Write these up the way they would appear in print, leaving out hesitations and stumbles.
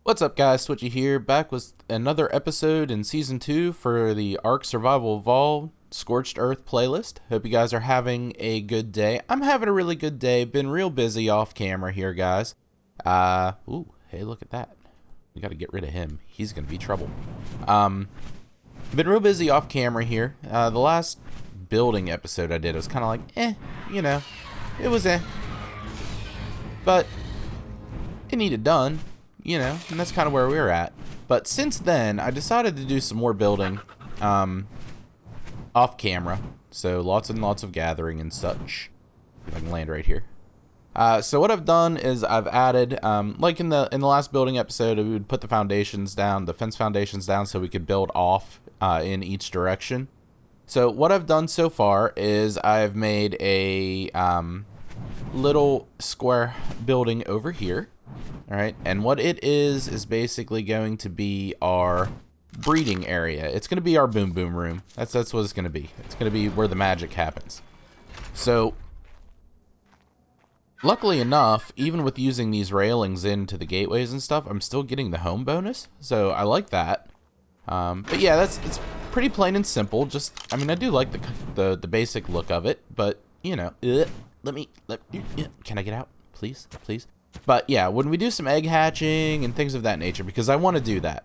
What's up, guys? Twitchy here, back with another episode in Season 2 for the ARK Survival Evolved Scorched Earth playlist. Hope you guys are having a good day. I'm having a really good day. Been real busy off camera here, guys. Ooh, hey, look at that. We gotta get rid of him. He's gonna be trouble. Been real busy off camera here. The last building episode I did, was kind of like, you know, it was but it needed done. You know, and that's kind of where we're at. But since then, I decided to do some more building off camera. So lots and lots of gathering and such. If I can land right here. So what I've done is I've added, like in the last building episode, we would put the foundations down, the fence foundations down, so we could build off in each direction. So what I've done so far is I've made a little square building over here. Alright, and what it is basically going to be our breeding area. It's going to be our boom boom room. That's what it's going to be. It's going to be where the magic happens. So, luckily enough, even with using these railings into the gateways and stuff, I'm still getting the home bonus. So, I like that. But yeah, it's pretty plain and simple. Just, I mean, I do like the basic look of it, but, you know, can I get out? Please? Please? But yeah, when we do some egg hatching and things of that nature, because I want to do that.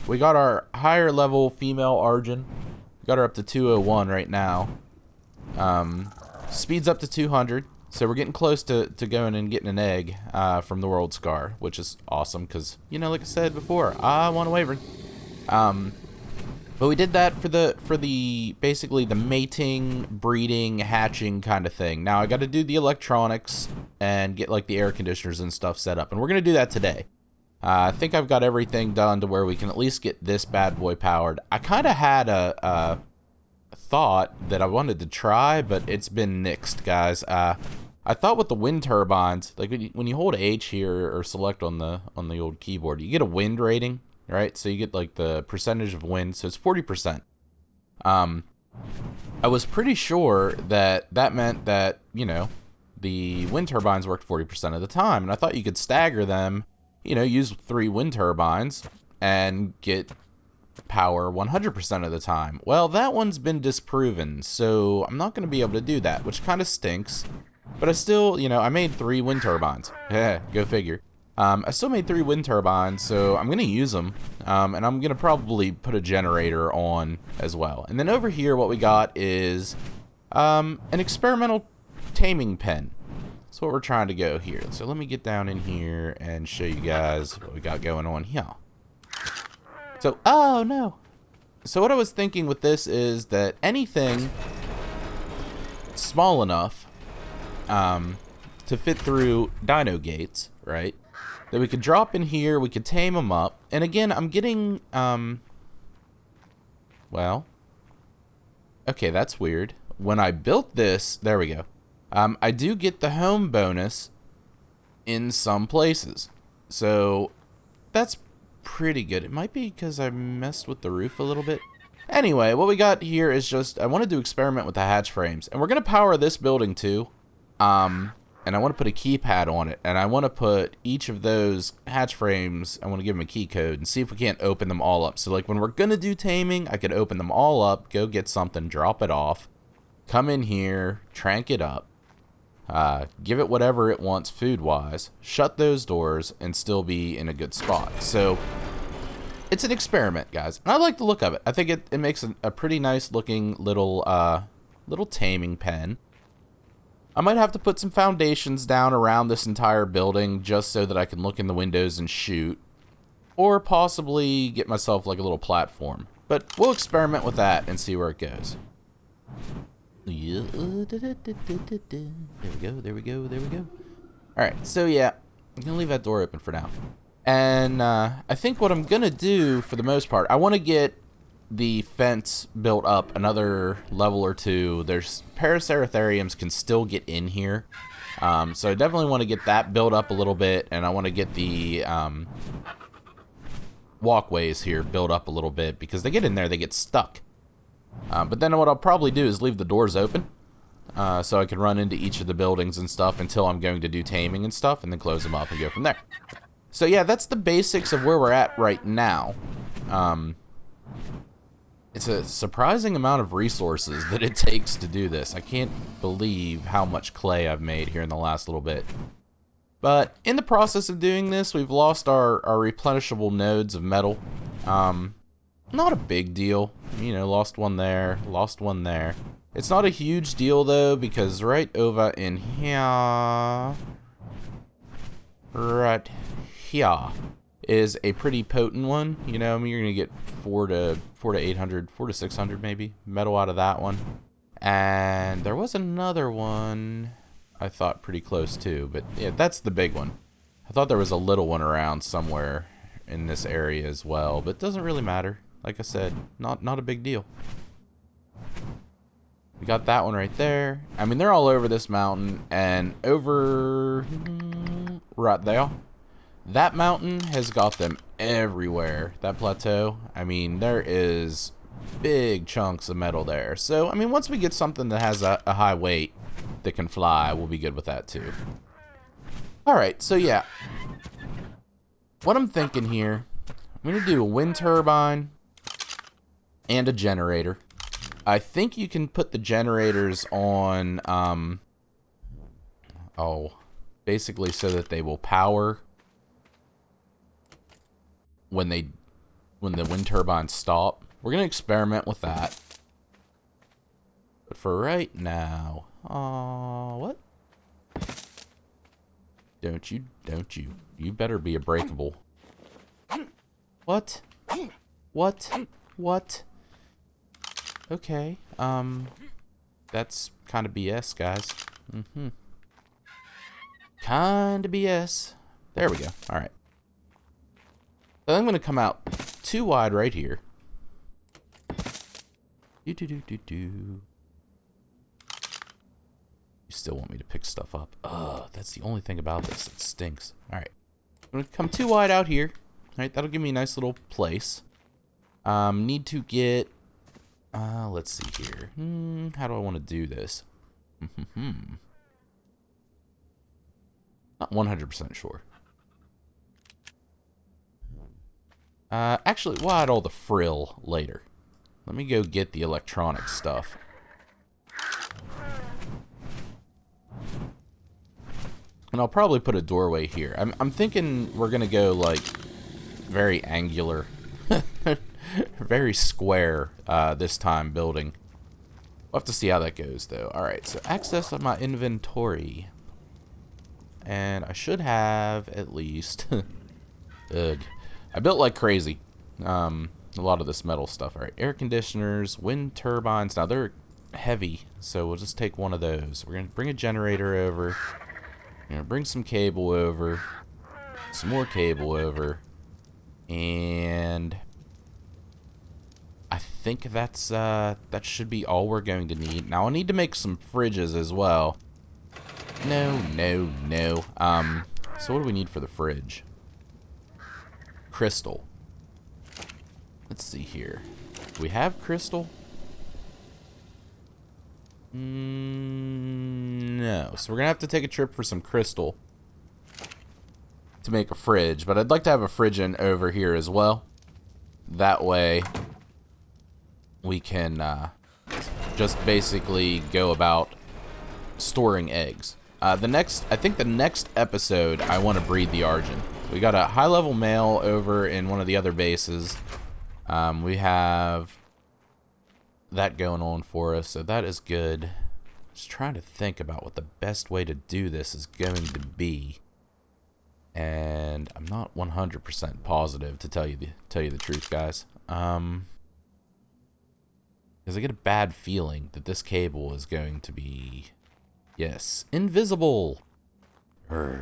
We got our higher level female Argent. We got her up to 201 right now. Speed's up to 200. So we're getting close to going and getting an egg from the World Scar, which is awesome because, you know, like I said before, I want a Wyvern. But we did that for the basically the mating, breeding, hatching kind of thing. Now I got to do the electronics and get like the air conditioners and stuff set up, and we're gonna do that today. I think I've got everything done to where we can at least get this bad boy powered. I kind of had a thought that I wanted to try, but it's been nixed, guys. I thought with the wind turbines, like when you hold H here or select on the old keyboard, you get a wind rating. Right, so you get like the percentage of wind, so it's 40%. I was pretty sure that meant that, you know, the wind turbines worked 40% of the time, and I thought you could stagger them, you know, use 3 wind turbines and get power 100% of the time. Well, that one's been disproven, so I'm not going to be able to do that, which kind of stinks. But I still, you know, I made 3 wind turbines. Go figure. I still made 3 wind turbines, so I'm going to use them, and I'm going to probably put a generator on as well. And then over here, what we got is an experimental taming pen. That's what we're trying to go here. So let me get down in here and show you guys what we got going on here. So, oh no. So what I was thinking with this is that anything small enough to fit through dino gates, right? That we could drop in here, we could tame them up. And again, I'm getting, well, okay, that's weird. When I built this, there we go. I do get the home bonus in some places. So, that's pretty good. It might be because I messed with the roof a little bit. Anyway, what we got here is just, I wanted to experiment with the hatch frames. And we're going to power this building too. And I want to put a keypad on it, and I want to put each of those hatch frames, I want to give them a key code and see if we can't open them all up. So like when we're going to do taming, I could open them all up, go get something, drop it off, come in here, trank it up, give it whatever it wants food-wise, shut those doors, and still be in a good spot. So it's an experiment, guys. And I like the look of it. I think it makes a pretty nice looking little taming pen. I might have to put some foundations down around this entire building just so that I can look in the windows and shoot. Or possibly get myself like a little platform. But we'll experiment with that and see where it goes. There we go. Alright, so yeah, I'm going to leave that door open for now. And I think what I'm going to do for the most part, I want to get the fence built up another level or 2. There's Paraceratheriums can still get in here. So I definitely want to get that built up a little bit, and I want to get the walkways here built up a little bit, because they get in there, they get stuck. But then what I'll probably do is leave the doors open, so I can run into each of the buildings and stuff until I'm going to do taming and stuff, and then close them up and go from there. So yeah, that's the basics of where we're at right now. It's a surprising amount of resources that it takes to do this. I can't believe how much clay I've made here in the last little bit. But in the process of doing this, we've lost our replenishable nodes of metal. Not a big deal. You know, lost one there, lost one there. It's not a huge deal, though, because right over in here... right here is a pretty potent one. You know, I mean, you're going to get 4 to 800, 4 to 600 maybe metal out of that one. And there was another one I thought pretty close too, but yeah, that's the big one. I thought there was a little one around somewhere in this area as well, but it doesn't really matter. Like I said, not a big deal. We got that one right there. I mean, they're all over this mountain and over right there. That mountain has got them everywhere. That plateau. I mean, there is big chunks of metal there. So, I mean, once we get something that has a high weight that can fly, we'll be good with that too. Alright, so yeah. What I'm thinking here, I'm going to do a wind turbine and a generator. I think you can put the generators on, basically so that they will power when the wind turbines stop. We're going to experiment with that. But for right now, what? Don't you. You better be a breakable. What? What? Okay, that's kind of BS, guys. Kind of BS. There we go. All right. So I'm going to come out too wide right here. You still want me to pick stuff up? Ugh, that's the only thing about this that stinks. All right. I'm going to come too wide out here. All right, that'll give me a nice little place. Need to get... let's see here. How do I want to do this? Not 100% sure. Actually, we'll add all the frill later. Let me go get the electronic stuff. And I'll probably put a doorway here. I'm thinking we're gonna go like very angular, very square this time building. We'll have to see how that goes though. Alright, so access of my inventory. And I should have at least... Ugh. I built like crazy. A lot of this metal stuff. Alright, air conditioners, wind turbines. Now they're heavy, so we'll just take one of those. We're going to bring a generator over. We're going to bring some cable over. Some more cable over. And... I think that's, that should be all we're going to need. Now, I need to make some fridges as well. No. So what do we need for the fridge? Crystal. Let's see here. Do we have crystal? No. So we're going to have to take a trip for some crystal to make a fridge. But I'd like to have a fridge in over here as well. That way we can just basically go about storing eggs. I think the next episode, I want to breed the Argent. We got a high-level male over in one of the other bases. We have that going on for us, so that is good. Just trying to think about what the best way to do this is going to be. And I'm not 100% positive, to tell you the truth, guys. Because I get a bad feeling that this cable is going to be... Yes, invisible. Well,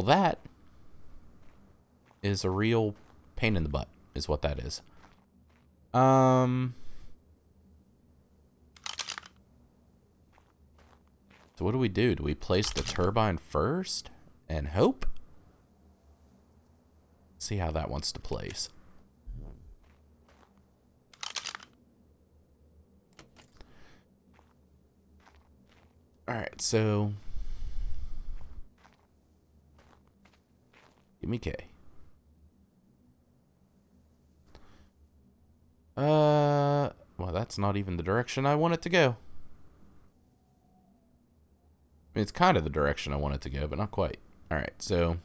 that is a real pain in the butt, is what that is. So what do we do? Do we place the turbine first and hope? See how that wants to place. Alright, so... Give me K. Well, that's not even the direction I want it to go. I mean, it's kind of the direction I want it to go, but not quite. Alright, so...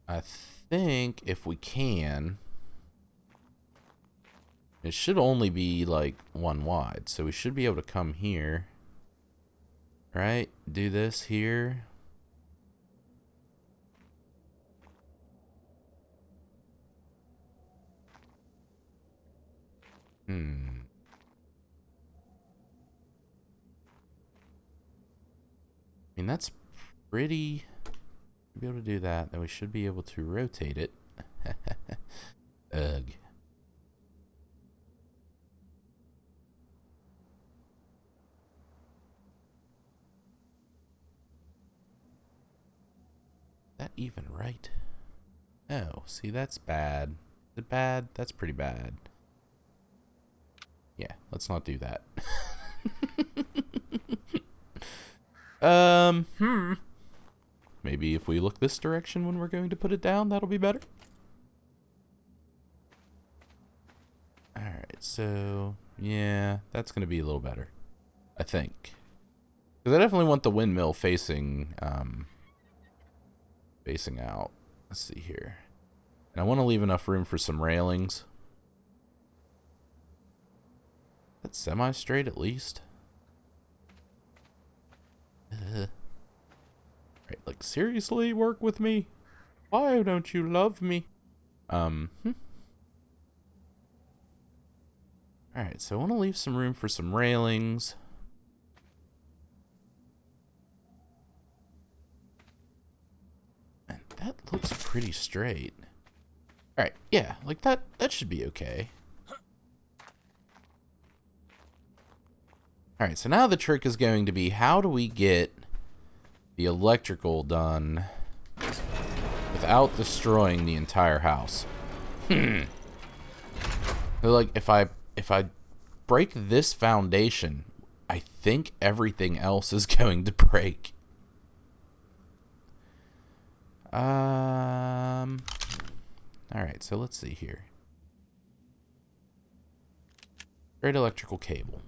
I think if we can... It should only be, like, one wide. So we should be able to come here. Right? Do this here. I mean, that's pretty... Be able to do that, then we should be able to rotate it. Ugh. That even right? Oh, see, that's bad. Is it bad? That's pretty bad. Yeah, let's not do that. Maybe if we look this direction when we're going to put it down, that'll be better. Alright, so... Yeah, that's going to be a little better. I think. Because I definitely want the windmill facing... facing out. Let's see here. And I want to leave enough room for some railings. That's semi-straight at least. Right, like, seriously, work with me? Why don't you love me? Alright, so I want to leave some room for some railings. And that looks pretty straight. Alright, yeah, like that should be okay. Alright, so now the trick is going to be, how do we get the electrical done without destroying the entire house? So, like, if I break this foundation, I think everything else is going to break. Alright, so let's see here. Straight electrical cable.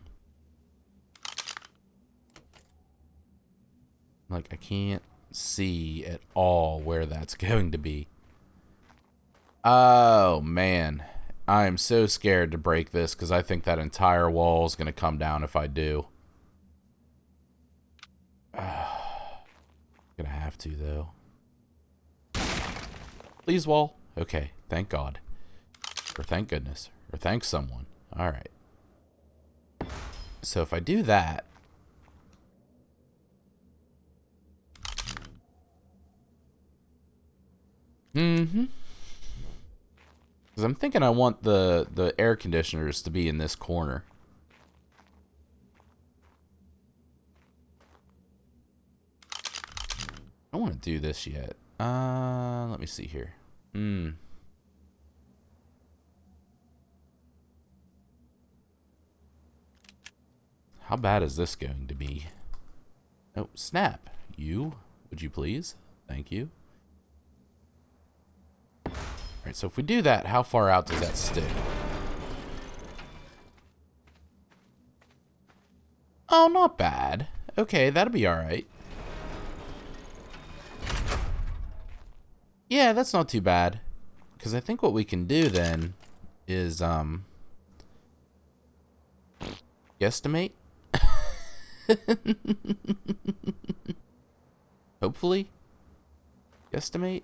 Like, I can't see at all where that's going to be. Oh, man. I am so scared to break this because I think that entire wall is going to come down if I do. Gonna have to, though. Please, wall. Okay, thank God. Or thank goodness. Or thank someone. Alright. So if I do that... Because I'm thinking I want the air conditioners to be in this corner. I don't want to do this yet. Let me see here. How bad is this going to be? Oh, snap. You, would you please? Thank you. Alright, so if we do that, how far out does that stick? Oh, not bad. Okay, that'll be alright. Yeah, that's not too bad. Because I think what we can do then is, guesstimate? Hopefully? Guesstimate?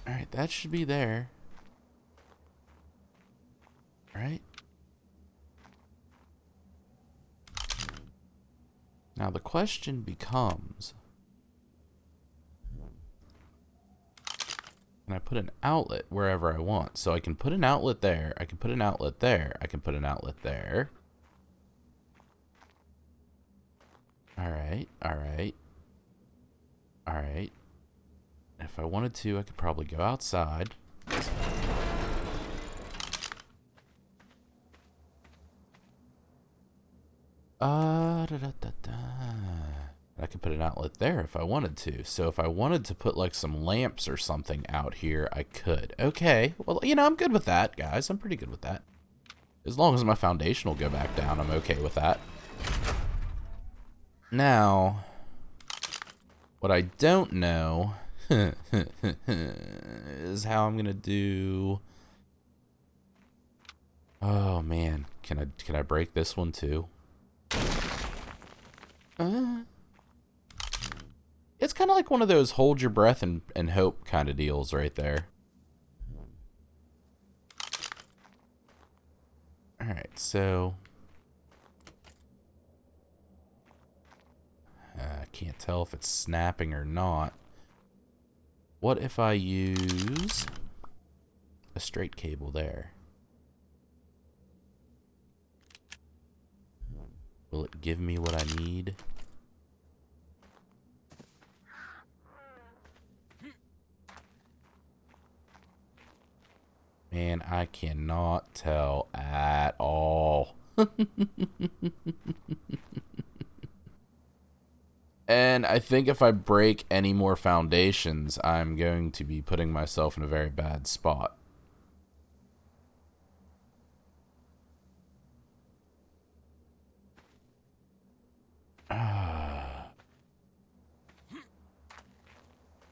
Alright, that should be there. Alright. Now the question becomes... Can I put an outlet wherever I want? So I can put an outlet there, I can put an outlet there, I can put an outlet there. Alright, alright. Alright. If I wanted to, I could probably go outside. I could put an outlet there if I wanted to. So if I wanted to put like some lamps or something out here, I could. Okay, well, you know, I'm good with that, guys. I'm pretty good with that. As long as my foundation will go back down, I'm okay with that. Now, what I don't know is how I'm going to do... Oh, man. Can I break this one, too? It's kind of like one of those hold your breath and hope kind of deals right there. Alright, so... I can't tell if it's snapping or not. What if I use a straight cable there? Will it give me what I need? Man, I cannot tell at all. And I think if I break any more foundations, I'm going to be putting myself in a very bad spot.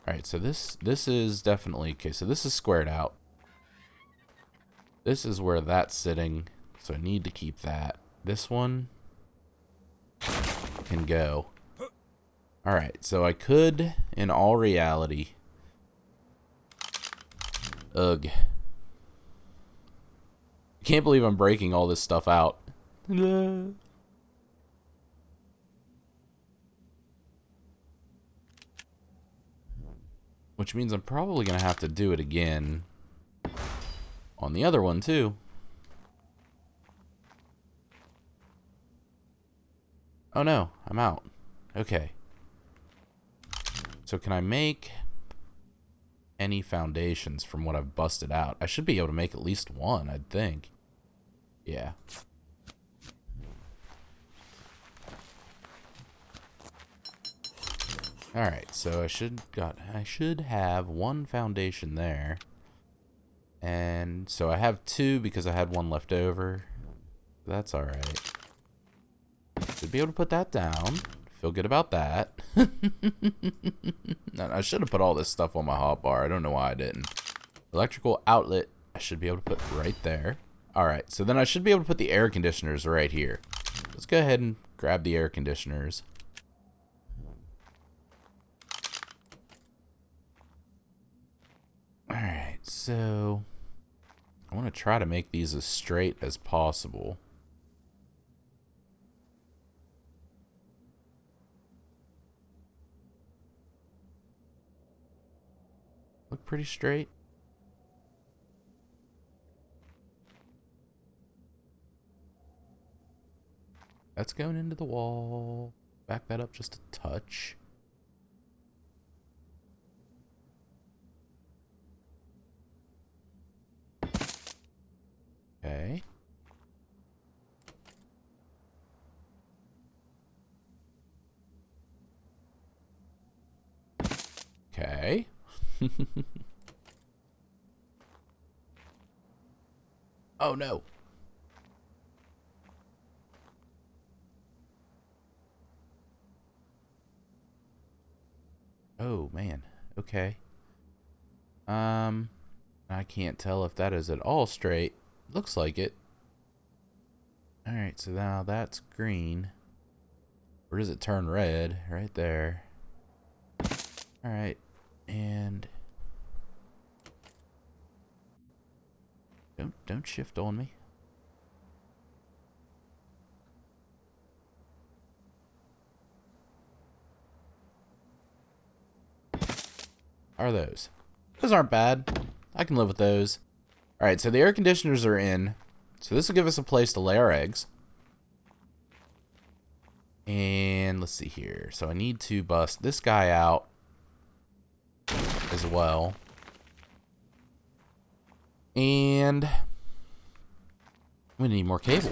Alright, so this is definitely... Okay, so this is squared out. This is where that's sitting, so I need to keep that. This one can go. Alright, so I could, in all reality... Ugh. I can't believe I'm breaking all this stuff out. Which means I'm probably going to have to do it again on the other one, too. Oh no, I'm out. Okay. So can I make any foundations from what I've busted out? I should be able to make at least one, I'd think. Yeah. Alright, so I should have one foundation there. And so I have two because I had one left over. That's alright. Should be able to put that down. Feel good about that. I should have put all this stuff on my hotbar. I don't know why I didn't. Electrical outlet, I should be able to put right there. Alright, so then I should be able to put the air conditioners right here. Let's go ahead and grab the air conditioners. Alright, so I want to try to make these as straight as possible. Look pretty straight. That's going into the wall. Back that up just a touch. Okay. Okay. Oh no. Oh man. Okay. I can't tell if that is at all straight. Looks like it. Alright, so now that's green. Or does it turn red? Right there. Alright, and don't shift on me. Are those? Those aren't bad. I can live with those. Alright, so the air conditioners are in. So this will give us a place to lay our eggs. And let's see here. So I need to bust this guy out as well. And we need more cable.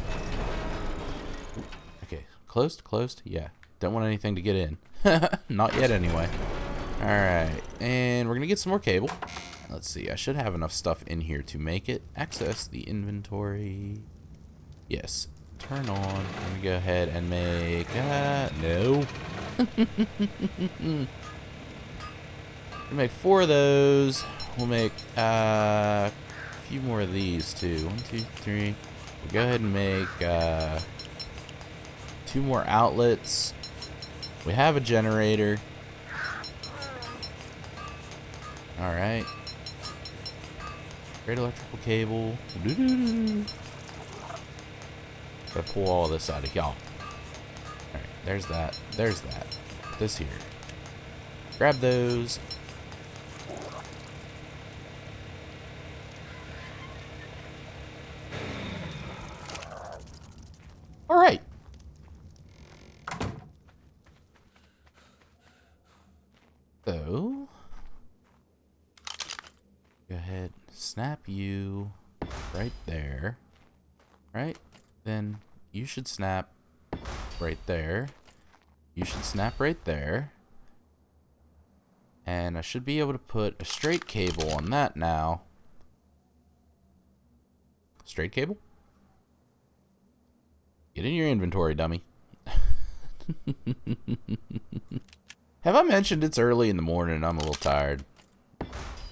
Okay, closed? Closed? Yeah. Don't want anything to get in. Not yet, anyway. Alright. And we're going to get some more cable. Let's see. I should have enough stuff in here to make it. Access the inventory. Yes. Turn on. Let me go ahead and make... no. We'll make 4 of those. We'll make a few more of these, too. 1, 2, 3. We'll go ahead and make 2 more outlets. We have a generator. Alright. Great electrical cable. Gotta pull all this out of y'all. Alright, there's that. There's that. This here. Grab those. Alright. So, go ahead, snap you right there. Right? Then you should snap right there. You should snap right there. And I should be able to put a straight cable on that now. Straight cable? Get in your inventory, dummy. Have I mentioned it's early in the morning and I'm a little tired?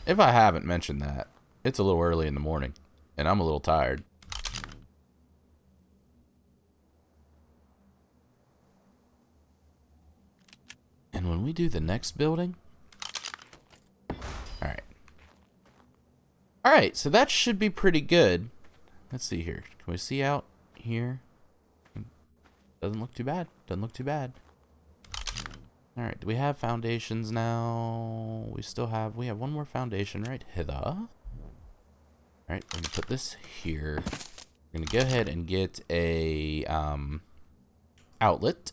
If I haven't mentioned that, it's a little early in the morning and I'm a little tired. And when we do the next building... Alright. Alright, so that should be pretty good. Let's see here. Can we see out here? Doesn't look too bad. Doesn't look too bad. Alright, do we have foundations now? We have one more foundation right hither. Alright, we're going to put this here. We're going to go ahead and get a outlet.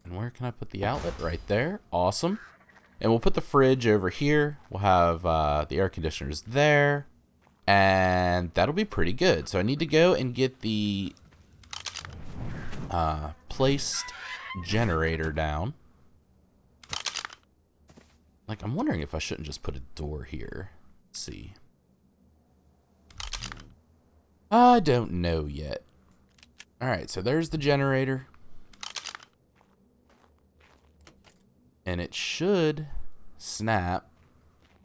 And where can I put the outlet? Right there. Awesome. And we'll put the fridge over here. We'll have the air conditioners there. And that'll be pretty good. So I need to go and get the placed generator down. Like, I'm wondering if I shouldn't just put a door here. Let's see. I don't know yet. Alright, so there's the generator. And it should snap.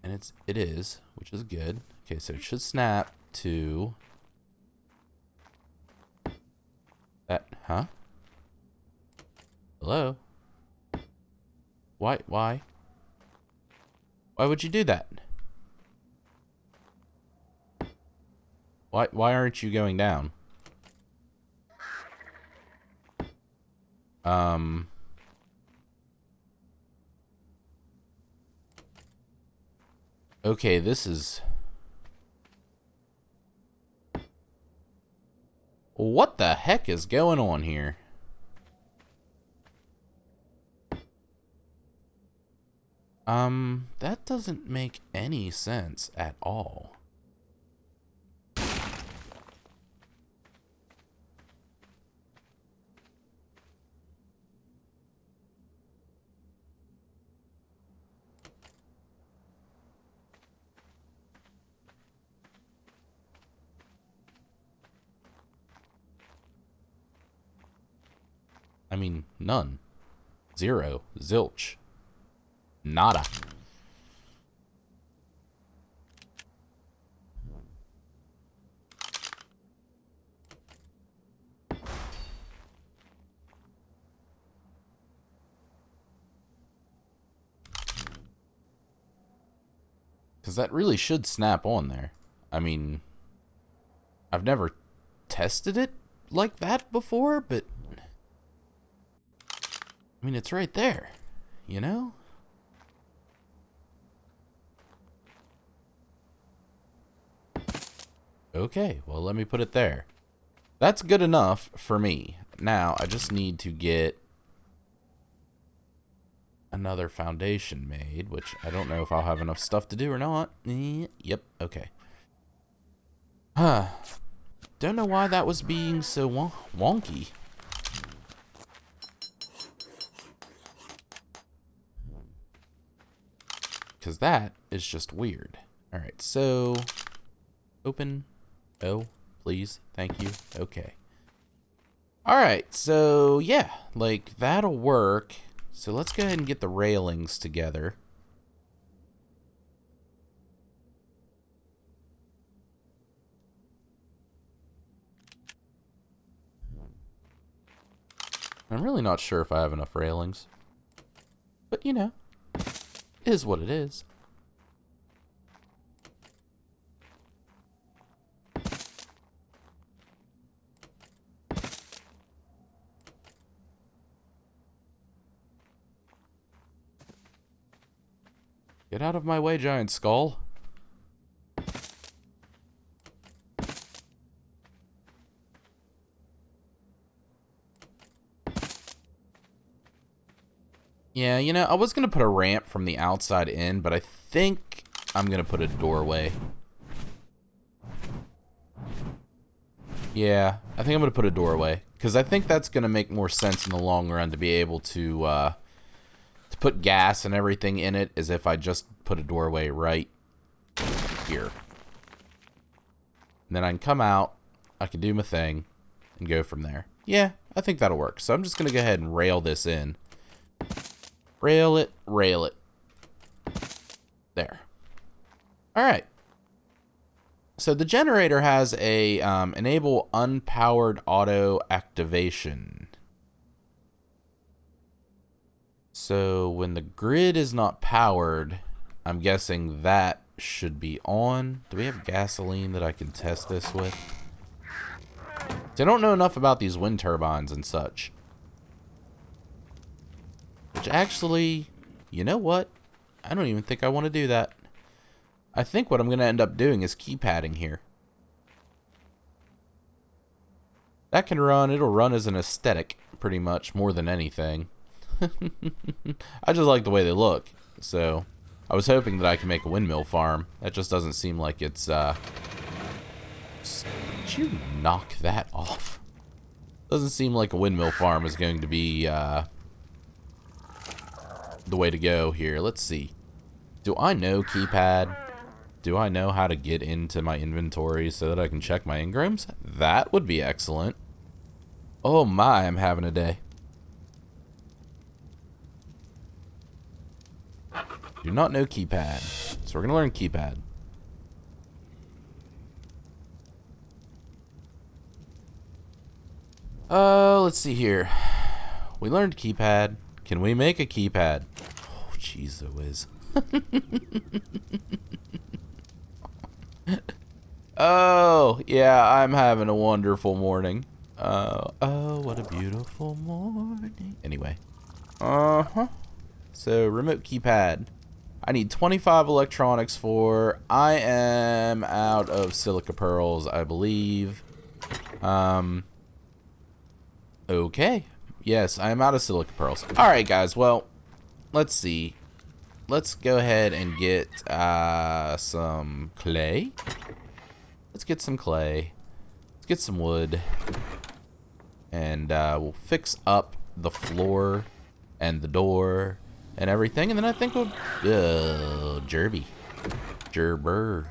And it is, which is good. Okay, so it should snap to that, huh? Hello? Why? Why would you do that? Why aren't you going down? Okay, this is... What the heck is going on here? That doesn't make any sense at all. I mean, none. Zero. Zilch. Nada. Because that really should snap on there. I mean, I've never tested it like that before, but... I mean, it's right there, you know? Okay, well, let me put it there. That's good enough for me. Now, I just need to get another foundation made, which I don't know if I'll have enough stuff to do or not. Yep, okay. Huh. don't know why that was being so wonky. Because that is just weird. Alright, so... Open. Oh, please. Thank you. Okay. Alright, so yeah. Like, that'll work. So let's go ahead and get the railings together. I'm really not sure if I have enough railings. But, you know, it is what it is. Get out of my way, giant skull. Yeah, you know, I was going to put a ramp from the outside in, but I think I'm going to put a doorway. Yeah, I think I'm going to put a doorway, because I think that's going to make more sense in the long run to be able to put gas and everything in it as if I just put a doorway right here. And then I can come out, I can do my thing, and go from there. Yeah, I think that'll work. So I'm just going to go ahead and rail this in. Rail it, rail it. There. Alright. So the generator has a enable unpowered auto activation. So when the grid is not powered, I'm guessing that should be on. Do we have gasoline that I can test this with? So I don't know enough about these wind turbines and such. Which actually, you know what? I don't even think I want to do that. I think what I'm going to end up doing is keypadding here. That can run, it'll run as an aesthetic, pretty much, more than anything. I just like the way they look. So, I was hoping that I can make a windmill farm. That just doesn't seem like it's, Did you knock that off? Doesn't seem like a windmill farm is going to be, the way to go here. Let's see. Do I know keypad? Do I know how to get into my inventory so that I can check my engrams? That would be excellent. Oh my, I'm having a day. Do not know keypad. So we're going to learn keypad. Let's see here. We learned keypad. Can we make a keypad? Oh, jeez, it whiz. Oh, yeah, I'm having a wonderful morning. Oh, what a beautiful morning. Anyway. Uh-huh. So, remote keypad. I need 25 electronics for. I am out of silica pearls, I believe. Okay. Yes, I am out of silica pearls. Alright, guys, well, let's see. Let's go ahead and get some clay. Let's get some clay. Let's get some wood. And we'll fix up the floor and the door and everything. And then I think we'll... Jerby. Gerber.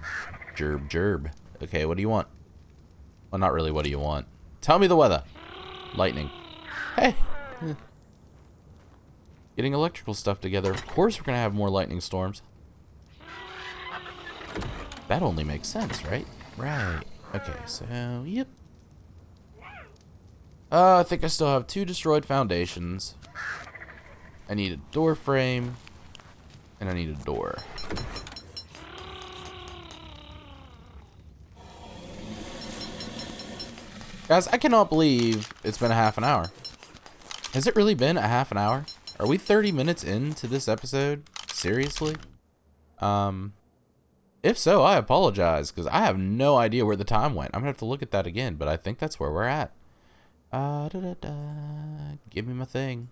Gerb. Okay, what do you want? Well, not really what do you want. Tell me the weather. Lightning. Hey! Getting electrical stuff together. Of course we're going to have more lightning storms. That only makes sense, right? Right. Okay, so, yep. I think I still have 2 destroyed foundations. I need a door frame. And I need a door. Guys, I cannot believe it's been a half an hour. Has it really been a half an hour? Are we 30 minutes into this episode? Seriously? If so, I apologize, because I have no idea where the time went. I'm going to have to look at that again, but I think that's where we're at. Give me my thing.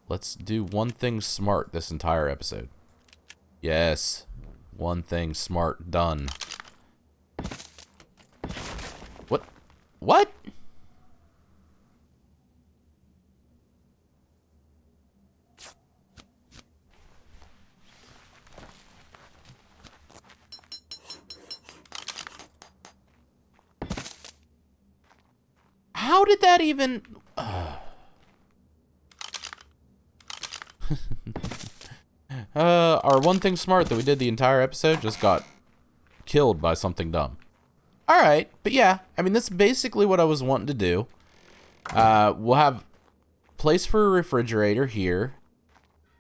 Let's do one thing smart this entire episode. Yes. One thing smart done. What? How did that even... our one thing smart that we did the entire episode just got killed by something dumb. Alright, but yeah, I mean, that's basically what I was wanting to do. We'll have place for a refrigerator here,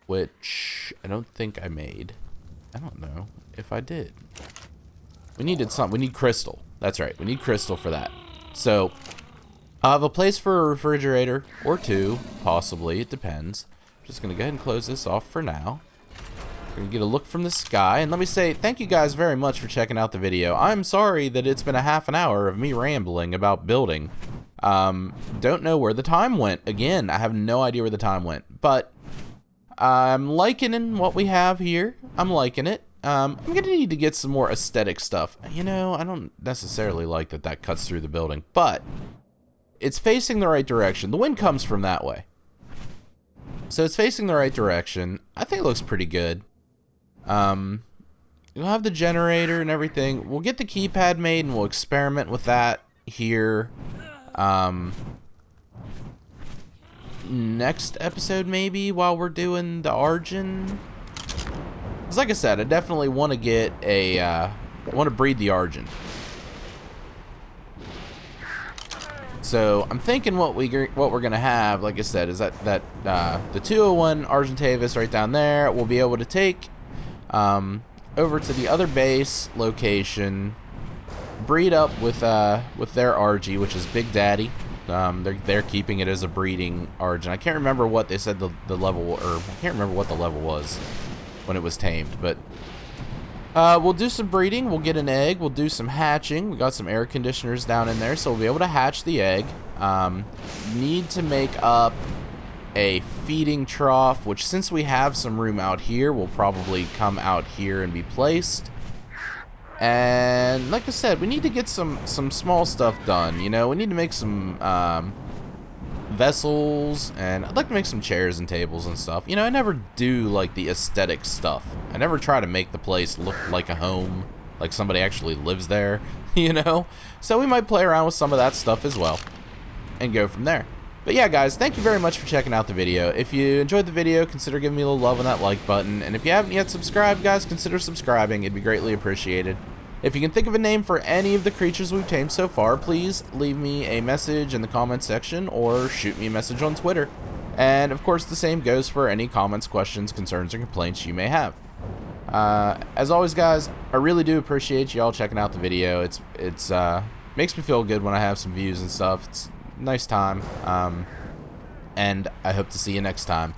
which I don't think I made. I don't know if I did. We needed some. We need crystal. That's right. We need crystal for that. So, I'll have a place for a refrigerator, or two, possibly. It depends. I'm just going to go ahead and close this off for now. We're going to get a look from the sky. And let me say, thank you guys very much for checking out the video. I'm sorry that it's been a half an hour of me rambling about building. Don't know where the time went. Again, I have no idea where the time went. But, I'm liking what we have here. I'm liking it. I'm going to need to get some more aesthetic stuff. You know, I don't necessarily like that cuts through the building. But... it's facing the right direction. The wind comes from that way. So it's facing the right direction. I think it looks pretty good. We'll have the generator and everything. We'll get the keypad made and we'll experiment with that here. Next episode maybe while we're doing the Argent. Because like I said, I definitely want to get a, want to breed the Argent. So I'm thinking what we're gonna have, like I said, is that the 201 Argentavis right down there. We'll be able to take over to the other base location, breed up with their RG, which is Big Daddy. They're keeping it as a breeding Argent. I can't remember what they said the level, or I can't remember what the level was when it was tamed, but. We'll do some breeding, we'll get an egg, we'll do some hatching. We got some air conditioners down in there, so we'll be able to hatch the egg. Need to make up a feeding trough, which since we have some room out here, will probably come out here and be placed. And like I said, we need to get some small stuff done, you know. We need to make some vessels, and I'd like to make some chairs and tables and stuff. You know, I never do like the aesthetic stuff. I never try to make the place look like a home, like somebody actually lives there, you know? So we might play around with some of that stuff as well and go from there. But yeah, guys, thank you very much for checking out the video. If you enjoyed the video, consider giving me a little love on that like button. And if you haven't yet subscribed, guys, consider subscribing. It'd be greatly appreciated. If you can think of a name for any of the creatures we've tamed so far, please leave me a message in the comments section or shoot me a message on Twitter. And of course, the same goes for any comments, questions, concerns, or complaints you may have. As always, guys, I really do appreciate y'all checking out the video. It's makes me feel good when I have some views and stuff. It's a nice time. And I hope to see you next time.